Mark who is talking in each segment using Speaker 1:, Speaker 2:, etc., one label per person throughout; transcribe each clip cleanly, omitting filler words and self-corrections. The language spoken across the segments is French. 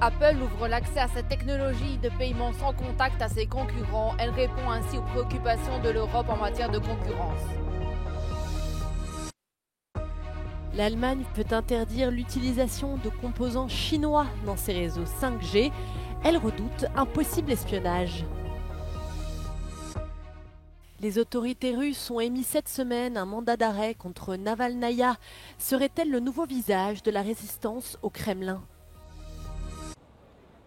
Speaker 1: Apple ouvre l'accès à cette technologie de paiement sans contact à ses concurrents. Elle répond ainsi aux préoccupations de l'Europe en matière de concurrence.
Speaker 2: L'Allemagne peut interdire l'utilisation de composants chinois dans ses réseaux 5G. Elle redoute un possible espionnage. Les autorités russes ont émis cette semaine un mandat d'arrêt contre Navalnaya. Serait-elle le nouveau visage de la résistance au Kremlin ?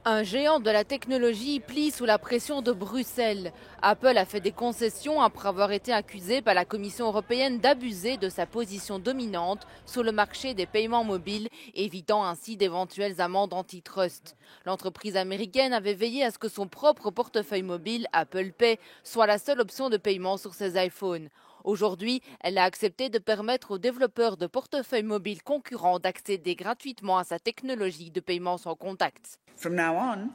Speaker 1: Un géant de la technologie plie sous la pression de Bruxelles. Apple a fait des concessions après avoir été accusé par la Commission européenne d'abuser de sa position dominante sur le marché des paiements mobiles, évitant ainsi d'éventuelles amendes antitrust. L'entreprise américaine avait veillé à ce que son propre portefeuille mobile, Apple Pay, soit la seule option de paiement sur ses iPhones. Aujourd'hui, elle a accepté de permettre aux développeurs de portefeuilles mobiles concurrents d'accéder gratuitement à sa technologie de paiement sans contact.
Speaker 3: From now on,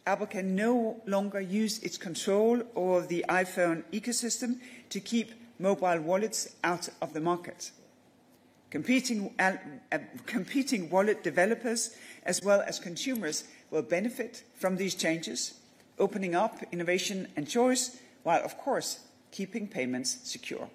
Speaker 3: Apple can no longer use its control over the iPhone ecosystem to keep mobile wallets out of the market. Competing wallet developers as well as consumers will benefit from these changes, opening up innovation and choice, while of course keeping payments secure.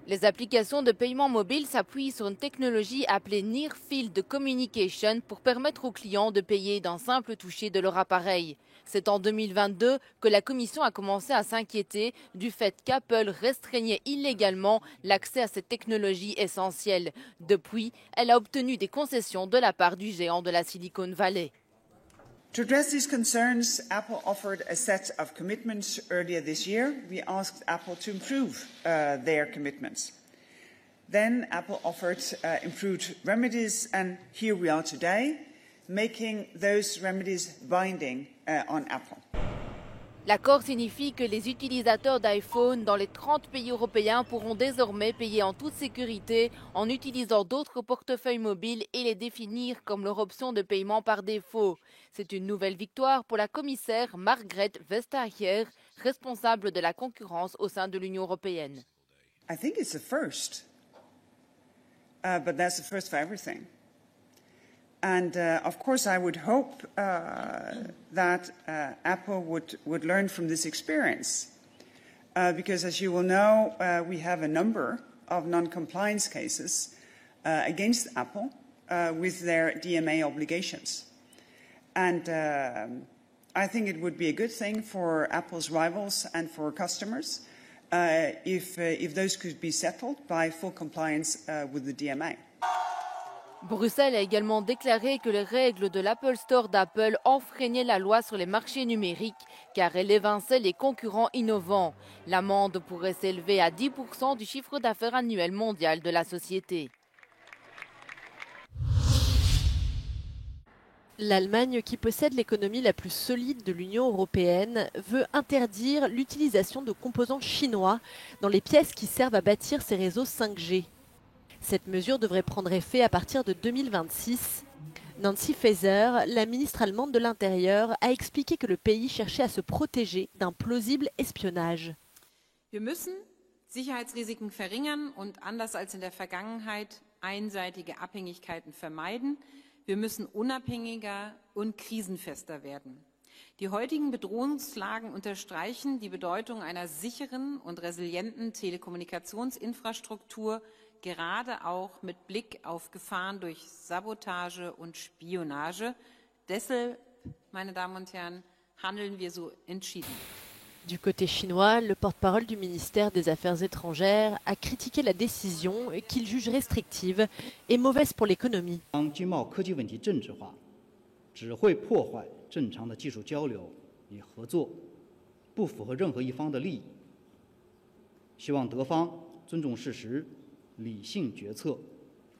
Speaker 1: Les applications de paiement mobile s'appuient sur une technologie appelée Near Field Communication pour permettre aux clients de payer d'un simple toucher de leur appareil. C'est en 2022 que la Commission a commencé à s'inquiéter du fait qu'Apple restreignait illégalement l'accès à cette technologie essentielle. Depuis, elle a obtenu des concessions de la part du géant de la Silicon Valley.
Speaker 3: To address these concerns, Apple offered a set of commitments earlier this year. We asked Apple to improve their commitments. Then Apple offered improved remedies, and here we are today, making those remedies binding on Apple.
Speaker 1: L'accord signifie que les utilisateurs d'iPhone dans les 30 pays européens pourront désormais payer en toute sécurité en utilisant d'autres portefeuilles mobiles et les définir comme leur option de paiement par défaut. C'est une nouvelle victoire pour la commissaire Margrethe Vestager, responsable de la concurrence au sein de l'Union européenne.
Speaker 3: I think it's a first, but that's a first for everything. And of course, I would hope that Apple would learn from this experience, because as you will know, we have a number of non-compliance cases against Apple with their DMA obligations. And I think it would be a good thing for Apple's rivals and for customers if those could be settled by full compliance with the DMA.
Speaker 1: Bruxelles a également déclaré que les règles de l'Apple Store d'Apple enfreignaient la loi sur les marchés numériques car elles évinçaient les concurrents innovants. L'amende pourrait s'élever à 10% du chiffre d'affaires annuel mondial de la société.
Speaker 2: L'Allemagne, qui possède l'économie la plus solide de l'Union européenne, veut interdire l'utilisation de composants chinois dans les pièces qui servent à bâtir ses réseaux 5G. Cette mesure devrait prendre effet à partir de 2026. Nancy Faeser, la ministre allemande de l'Intérieur, a expliqué que le pays cherchait à se protéger d'un plausible espionnage.
Speaker 4: Wir müssen Sicherheitsrisiken verringern und anders als in der Vergangenheit einseitige Abhängigkeiten vermeiden. Wir müssen unabhängiger und krisenfester werden. Die heutigen Bedrohungslagen unterstreichen die Bedeutung einer sicheren und resilienten Telekommunikationsinfrastruktur, gerade auch mit Blick auf Gefahren durch Sabotage und Spionage. Deshalb, meine Damen und Herren, handeln wir so entschieden.
Speaker 2: Du côté chinois, le porte-parole du ministère des Affaires étrangères a critiqué la décision qu'il juge restrictive et mauvaise pour l'économie.
Speaker 5: 经贸科技问题政治化，只会破坏正常的技术交流与合作，不符合任何一方的利益。希望德方尊重事实，理性决策，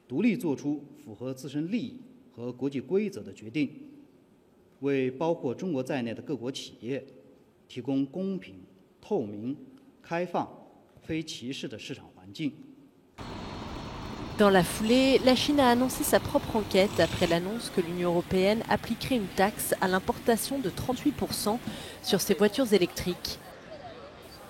Speaker 5: 独立做出符合自身利益和国际规则的决定，为包括中国在内的各国企业提供公平、透明、开放、非歧视的市场环境。
Speaker 2: Dans la foulée, la Chine a annoncé sa propre enquête après l'annonce que l'Union européenne appliquerait une taxe à l'importation de 38% sur ses voitures électriques.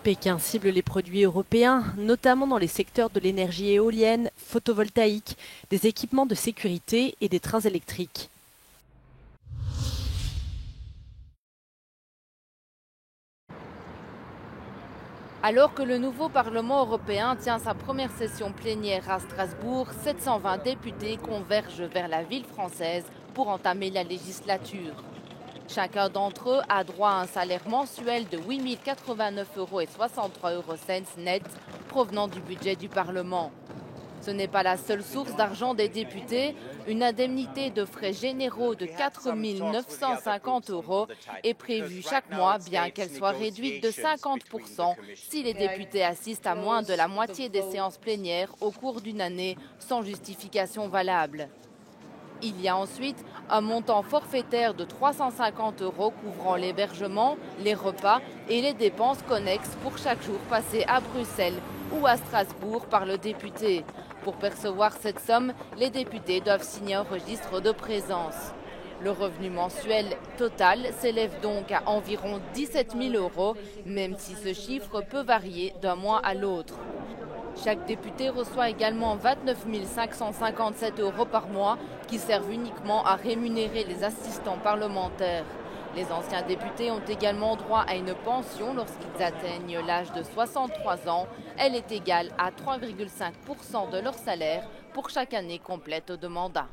Speaker 2: Pékin cible les produits européens, notamment dans les secteurs de l'énergie éolienne, photovoltaïque, des équipements de sécurité et des trains électriques.
Speaker 1: Alors que le nouveau Parlement européen tient sa première session plénière à Strasbourg, 720 députés convergent vers la ville française pour entamer la législature. Chacun d'entre eux a droit à un salaire mensuel de 8 089,63 € net provenant du budget du Parlement. Ce n'est pas la seule source d'argent des députés. Une indemnité de frais généraux de 4 950 € est prévue chaque mois, bien qu'elle soit réduite de 50% si les députés assistent à moins de la moitié des séances plénières au cours d'une année sans justification valable. Il y a ensuite un montant forfaitaire de 350 € couvrant l'hébergement, les repas et les dépenses connexes pour chaque jour passé à Bruxelles ou à Strasbourg par le député. Pour percevoir cette somme, les députés doivent signer un registre de présence. Le revenu mensuel total s'élève donc à environ 17 000 €, même si ce chiffre peut varier d'un mois à l'autre. Chaque député reçoit également 29 557 € par mois qui servent uniquement à rémunérer les assistants parlementaires. Les anciens députés ont également droit à une pension lorsqu'ils atteignent l'âge de 63 ans. Elle est égale à 3,5% de leur salaire pour chaque année complète de mandat.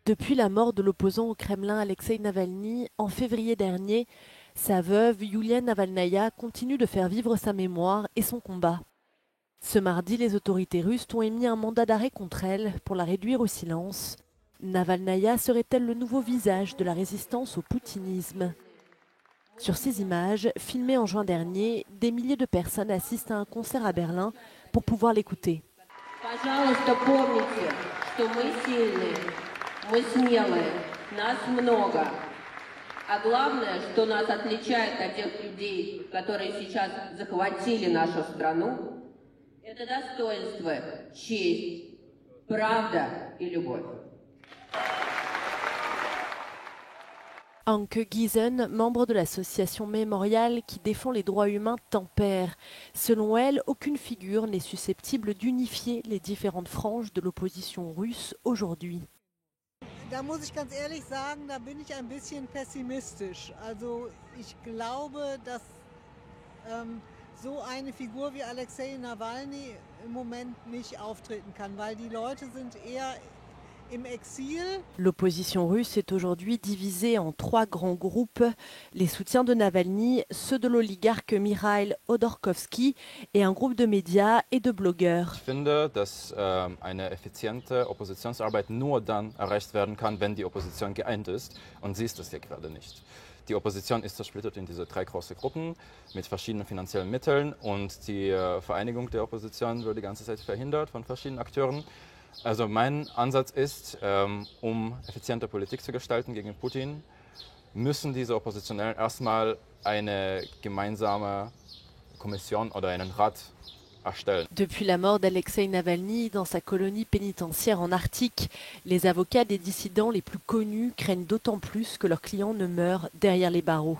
Speaker 2: Depuis la mort de l'opposant au Kremlin Alexeï Navalny en février dernier, sa veuve Yulia Navalnaya continue de faire vivre sa mémoire et son combat. Ce mardi, les autorités russes ont émis un mandat d'arrêt contre elle pour la réduire au silence. Navalnaya serait-elle le nouveau visage de la résistance au poutinisme? Sur ces images, filmées en juin dernier, des milliers de personnes assistent à un concert à Berlin pour pouvoir l'écouter.
Speaker 6: Мы смелые, нас много. А главное, что нас отличает от тех людей, которые сейчас захватили нашу страну, это достоинство, честь, правда и любовь.
Speaker 2: Anke Giesen, membre de l'association Mémorial qui défend les droits humains, tempère. Selon elle, aucune figure n'est susceptible d'unifier les différentes franges de l'opposition russe aujourd'hui.
Speaker 7: Da muss ich ganz ehrlich sagen, da bin ich ein bisschen pessimistisch. Also ich glaube, dass so eine Figur wie Alexei Nawalny im Moment nicht auftreten kann, weil die Leute sind eher im Exil.
Speaker 2: L'opposition russe est aujourd'hui divisée en 3 grands groupes. Les soutiens de Navalny, ceux de l'oligarque Mikhail Hodorkovsky et un groupe de médias et de blogueurs.
Speaker 8: Ich finde, dass eine effiziente Oppositionsarbeit nur dann erreicht werden kann, wenn die Opposition geeint ist. Und sie ist das hier gerade nicht. Die Opposition ist zersplittert in diese 3 große Gruppen mit verschiedenen finanziellen Mitteln und die Vereinigung der Opposition wird die ganze Zeit verhindert von verschiedenen Akteuren. Also mein Ansatz ist, effiziente Politik zu gestalten gegen Putin, müssen diese Oppositionellen erstmal eine gemeinsame Kommission oder einen Rat erstellen.
Speaker 2: Depuis la mort d'Alexeï Navalny dans sa colonie pénitentiaire en Arctique, les avocats des dissidents les plus connus craignent d'autant plus que leurs clients ne meurent derrière les barreaux.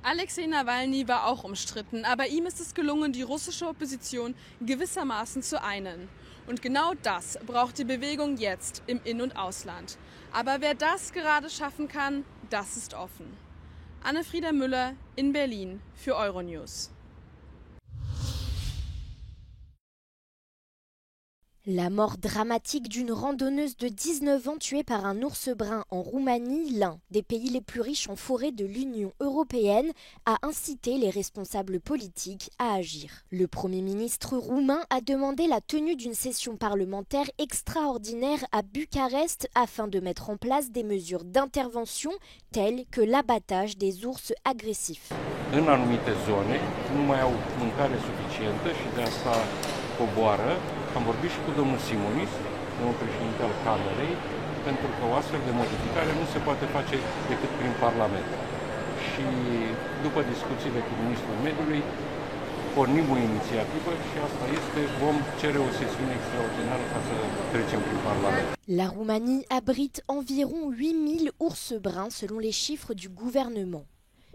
Speaker 9: Alexei Nawalny war auch umstritten, aber ihm ist es gelungen, die russische Opposition gewissermaßen zu einen. Und genau das braucht die Bewegung jetzt im In- und Ausland. Aber wer das gerade schaffen kann, das ist offen. Anne-Frieda Müller in Berlin für Euronews.
Speaker 10: La mort dramatique d'une randonneuse de 19 ans tuée par un ours brun en Roumanie, l'un des pays les plus riches en forêt de l'Union européenne, a incité les responsables politiques à agir. Le Premier ministre roumain a demandé la tenue d'une session parlementaire extraordinaire à Bucarest afin de mettre en place des mesures d'intervention telles que l'abattage des ours agressifs.
Speaker 11: În anumite zone nu mai au mâncare suficientă și de asta coboară. Am vorbit și cu domnul Simonis, domnul președinte al Camerei, pentru că o astfel de modificare nu se poate face decât prin Parlament. Și după discuțiile cu ministrul mediului, pornim o inițiativă și asta este, vom cere o sesiune extraordinară ca să trecem prin Parlament.
Speaker 10: La Roumanie abrite environ 8000 ours bruns selon les chiffres du gouvernement.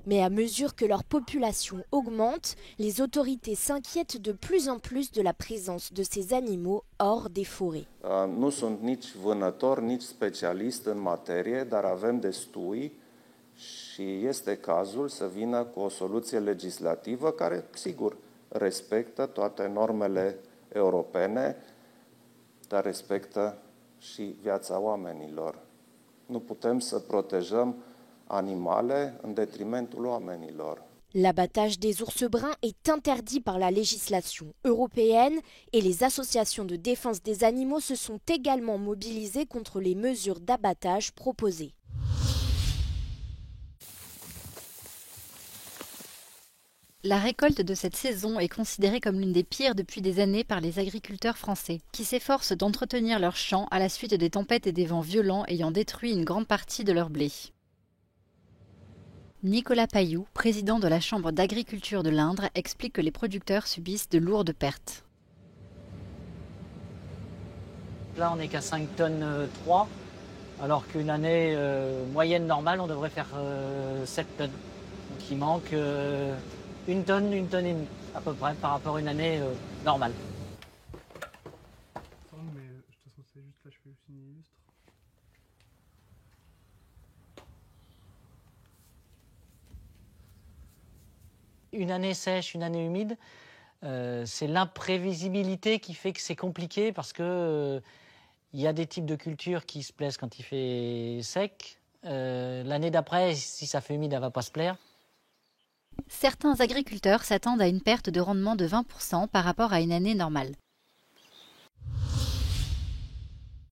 Speaker 10: Mais à mesure que leur population augmente, les autorités s'inquiètent de plus en plus de la présence de ces animaux hors des forêts.
Speaker 12: Nu sunt nici vânător, nici specialist în materie, dar avem destui și este cazul să vină cu o soluție legislativă care, sigur, respectă toate normele europene, dar respectă și viața oamenilor. Nu putem să protejăm animale în detrimentul oamenilor.
Speaker 10: L'abattage des ours bruns est interdit par la législation européenne et les associations de défense des animaux se sont également mobilisées contre les mesures d'abattage proposées.
Speaker 13: La récolte de cette saison est considérée comme l'une des pires depuis des années par les agriculteurs français, qui s'efforcent d'entretenir leurs champs à la suite des tempêtes et des vents violents ayant détruit une grande partie de leur blé. Nicolas Pailloux, président de la Chambre d'agriculture de l'Indre, explique que les producteurs subissent de lourdes pertes.
Speaker 14: Là, on n'est qu'à 5 tonnes 3, alors qu'une année moyenne normale, on devrait faire 7 tonnes. Donc il manque une tonne et demie, à peu près, par rapport à une année normale. Une année sèche, une année humide, c'est l'imprévisibilité qui fait que c'est compliqué parce que il y a des types de cultures qui se plaisent quand il fait sec. L'année d'après, si ça fait humide, elle ne va pas se plaire.
Speaker 13: Certains agriculteurs s'attendent à une perte de rendement de 20% par rapport à une année normale.